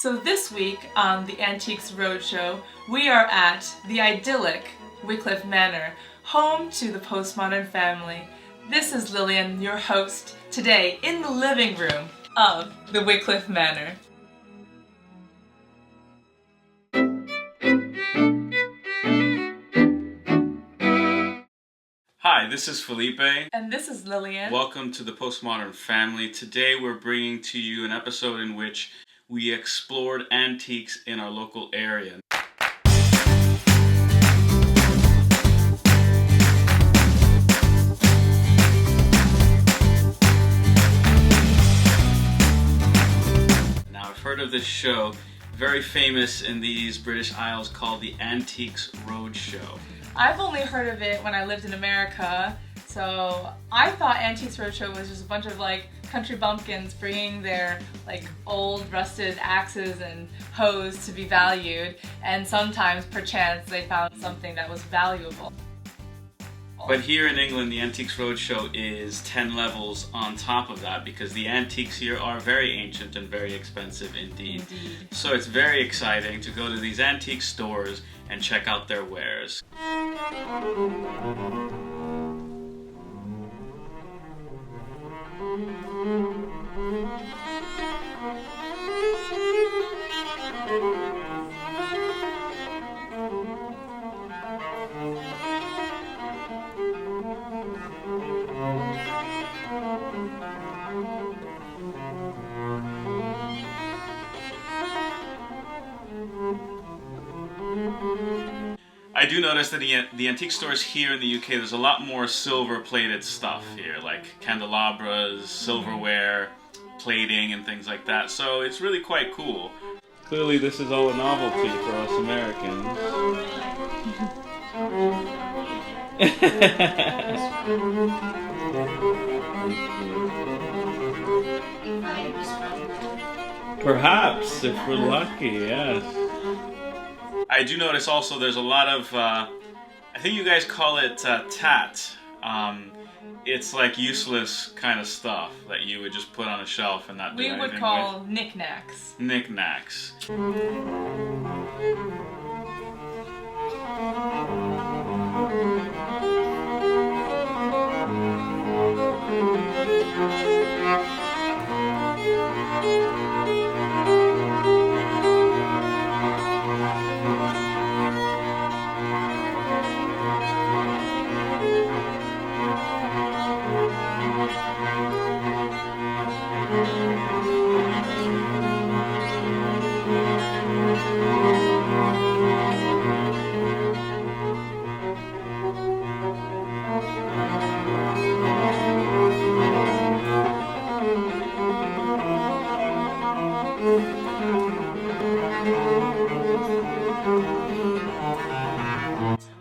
So this week on the Antiques Roadshow, we are at the idyllic Wycliffe Manor, home to the Postmodern family. This is Lillian, your host, today in the living room of the Wycliffe Manor. Hi, this is Felipe. And this is Lillian. Welcome to the Postmodern family. Today we're bringing to you an episode in which we explored antiques in our local area. Now, I've heard of this show, very famous in these British Isles, called the Antiques Roadshow. I've only heard of it when I lived in America, so I thought Antiques Roadshow was just a bunch of country bumpkins bringing their old rusted axes and hoes to be valued, and sometimes perchance they found something that was valuable. But here in England, the Antiques Roadshow is 10 levels on top of that because the antiques here are very ancient and very expensive indeed. So it's very exciting to go to these antique stores and check out their wares. I do notice that the antique stores here in the UK, there's a lot more silver-plated stuff here, like candelabras, silverware, plating, and things like that. So it's really quite cool. Clearly this is all a novelty for us Americans. Perhaps, if we're lucky, yes. I do notice also there's a lot of, I think you guys call it tat. It's like useless kind of stuff that you would just put on a shelf and not do anything with. We would call knickknacks. Knickknacks.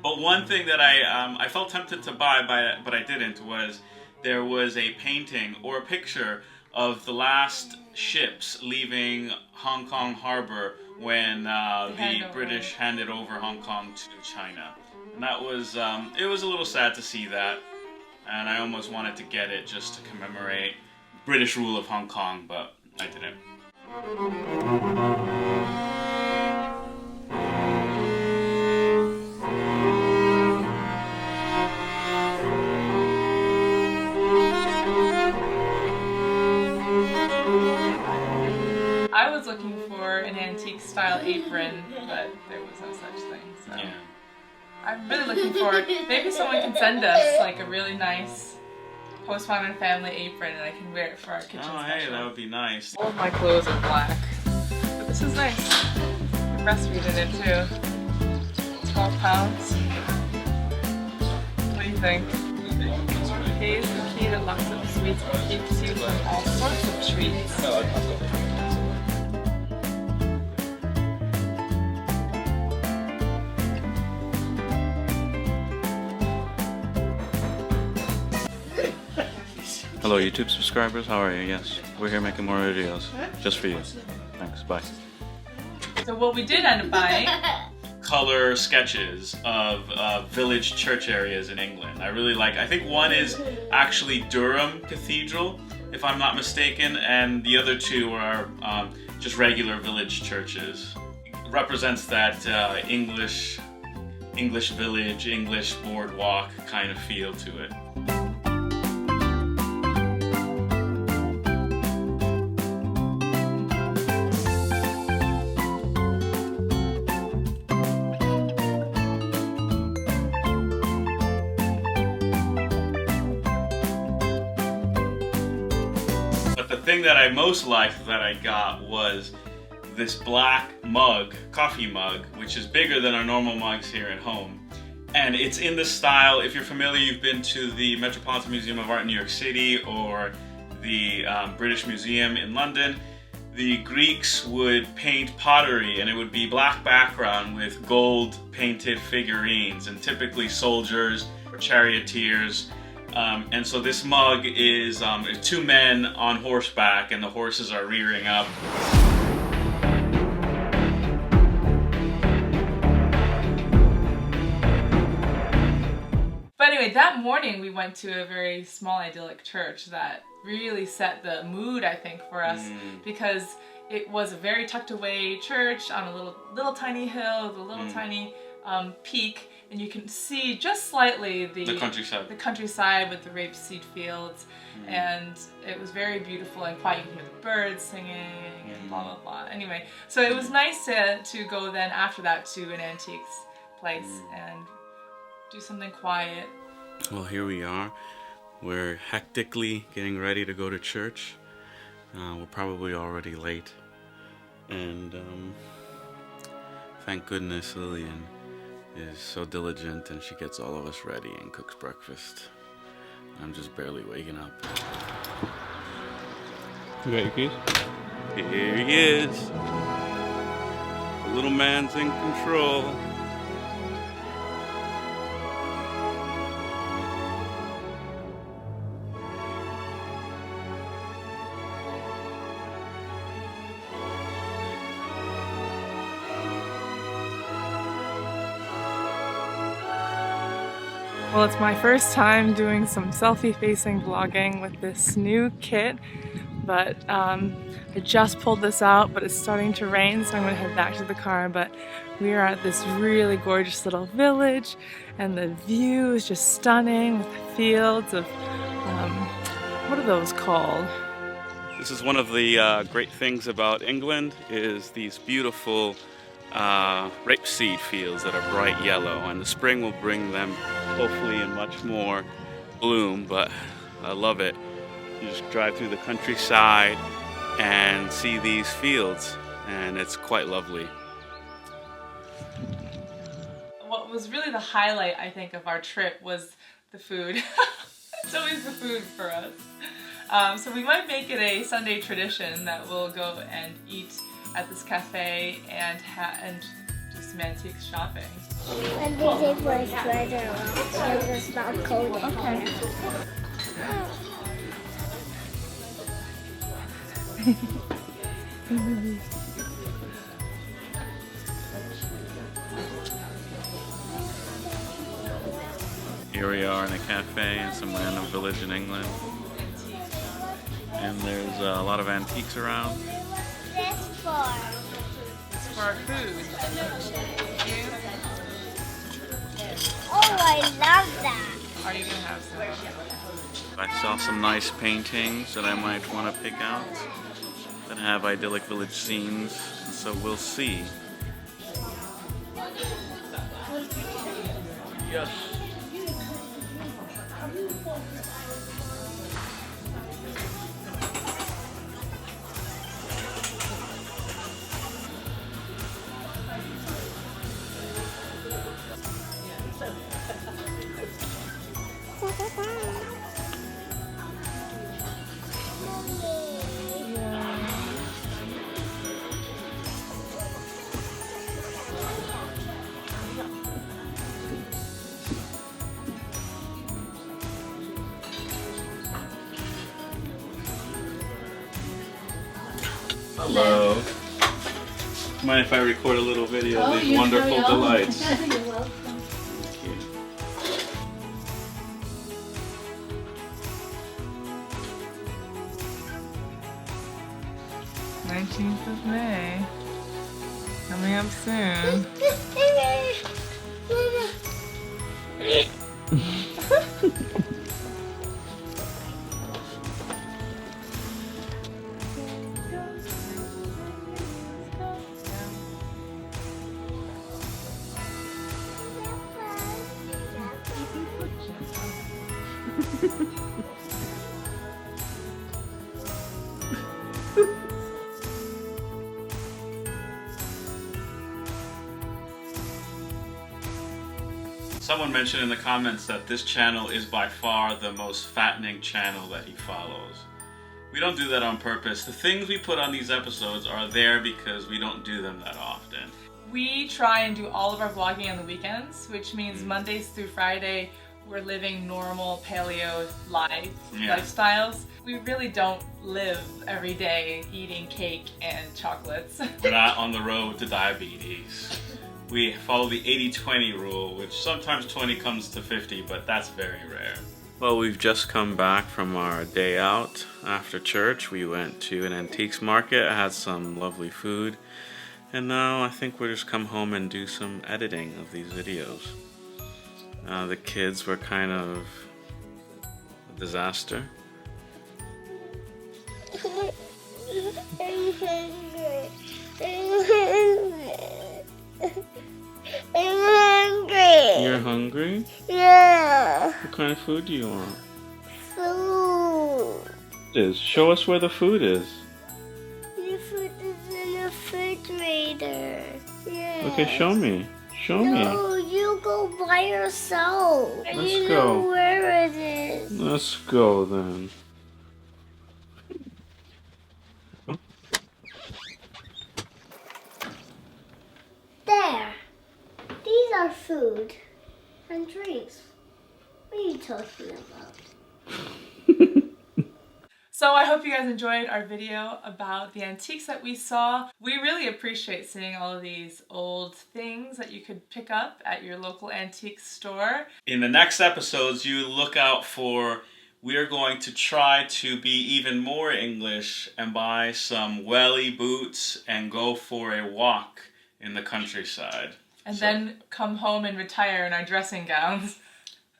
But one thing that I felt tempted to buy, but I didn't, was there was a painting or a picture of the last ships leaving Hong Kong harbor when the British handed over Hong Kong to China. And that was, it was a little sad to see that, and I almost wanted to get it just to commemorate British rule of Hong Kong, but I didn't. I was looking for an antique style apron, but there was no such thing, so yeah. I'm really looking forward. Maybe someone can send us a really nice Postmodern family apron and I can wear it for our kitchen special. Hey, that would be nice. All of my clothes are black, but this is nice. I'm breastfeeding it too. 12 pounds. What do you think? Key is the key that locks up sweets and keeps you from all sorts of treats. Hello YouTube subscribers, how are you? Yes, we're here making more videos, just for you. Thanks, bye. So what we did end up buying color sketches of village church areas in England. I really like, I think one is actually Durham Cathedral, if I'm not mistaken, and the other two are just regular village churches. It represents that English village, English boardwalk kind of feel to it. The thing that I most liked that I got was this black mug, coffee mug, which is bigger than our normal mugs here at home. And it's in the style, if you're familiar, you've been to the Metropolitan Museum of Art in New York City or the British Museum in London. The Greeks would paint pottery and it would be black background with gold painted figurines, and typically soldiers or charioteers. And so this mug is two men on horseback and the horses are rearing up. But anyway, that morning we went to a very small idyllic church that really set the mood, I think, for us, because it was a very tucked away church on a little tiny hill with a little tiny peak, and you can see just slightly the countryside with the rapeseed fields, and it was very beautiful and quiet. You can hear the birds singing and blah blah blah. Anyway, so it was nice to go then after that to an antiques place and do something quiet. Well, here we are. We're hectically getting ready to go to church. We're probably already late, and thank goodness Lillian is so diligent and she gets all of us ready and cooks breakfast. I'm just barely waking up. You got your keys? Here he is. The little man's in control. Well, it's my first time doing some selfie-facing vlogging with this new kit, but I just pulled this out, but it's starting to rain, so I'm going to head back to the car. But we are at this really gorgeous little village, and the view is just stunning with the fields of, what are those called? This is one of the great things about England, is these beautiful rapeseed fields that are bright yellow, and the spring will bring them hopefully in much more bloom, but I love it. You just drive through the countryside and see these fields, and it's quite lovely. What was really the highlight, I think, of our trip was the food. It's always the food for us. So we might make it a Sunday tradition that we'll go and eat at this cafe and do some antique shopping. And they did was treasure. It was about cold. Okay. Here we are in a cafe in some random village in England, and there's a lot of antiques around. This For our food. Oh, I love that. Are you gonna have some? I saw some nice paintings that I might want to pick out that have idyllic village scenes, and so we'll see. Yes. Hello. Mind if I record a little video of these wonderful delights? You're welcome. Thank you. 19th of May. Coming up soon. Someone mentioned in the comments that this channel is by far the most fattening channel that he follows. We don't do that on purpose. The things we put on these episodes are there because we don't do them that often. We try and do all of our vlogging on the weekends, which means Mondays through Friday we're living normal paleo lifestyles. We really don't live every day eating cake and chocolates. We're not on the road to diabetes. We follow the 80-20 rule, which sometimes 20 comes to 50, but that's very rare. Well, we've just come back from our day out. After church, we went to an antiques market, had some lovely food, and now I think we'll just come home and do some editing of these videos. The kids were kind of a disaster. I'm hungry. You're hungry? Yeah. What kind of food do you want? Food. Show us where the food is. The food is in the refrigerator. Yeah. Okay, show me. Show me. No, you go by yourself. Let's you go. know where it is. Let's go then. There. These are food and drinks. What are you talking about? So I hope you guys enjoyed our video about the antiques that we saw. We really appreciate seeing all of these old things that you could pick up at your local antique store. In the next episodes, you look out for, we're going to try to be even more English and buy some welly boots and go for a walk in the countryside. And then come home and retire in our dressing gowns.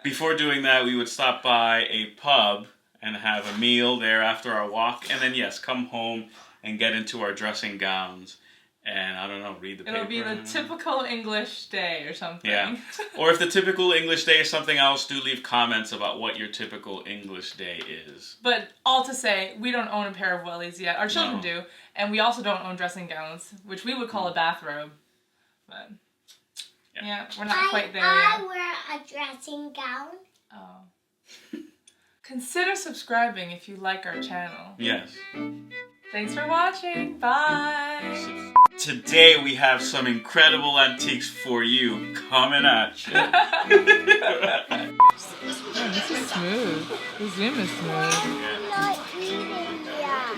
Before doing that, we would stop by a pub and have a meal there after our walk, and then yes, come home and get into our dressing gowns and, I don't know, read the paper. It'll be the typical English day or something. Yeah. Or if the typical English day is something else, do leave comments about what your typical English day is. But all to say, we don't own a pair of wellies yet. Our children do, and we also don't own dressing gowns, which we would call a bathrobe. But yeah, we're not quite there yet. I wear a dressing gown. Oh. Consider subscribing if you like our channel. Yes. Thanks for watching. Bye. Today we have some incredible antiques for you coming at you. This is smooth. The zoom is smooth. I'm not eating yet.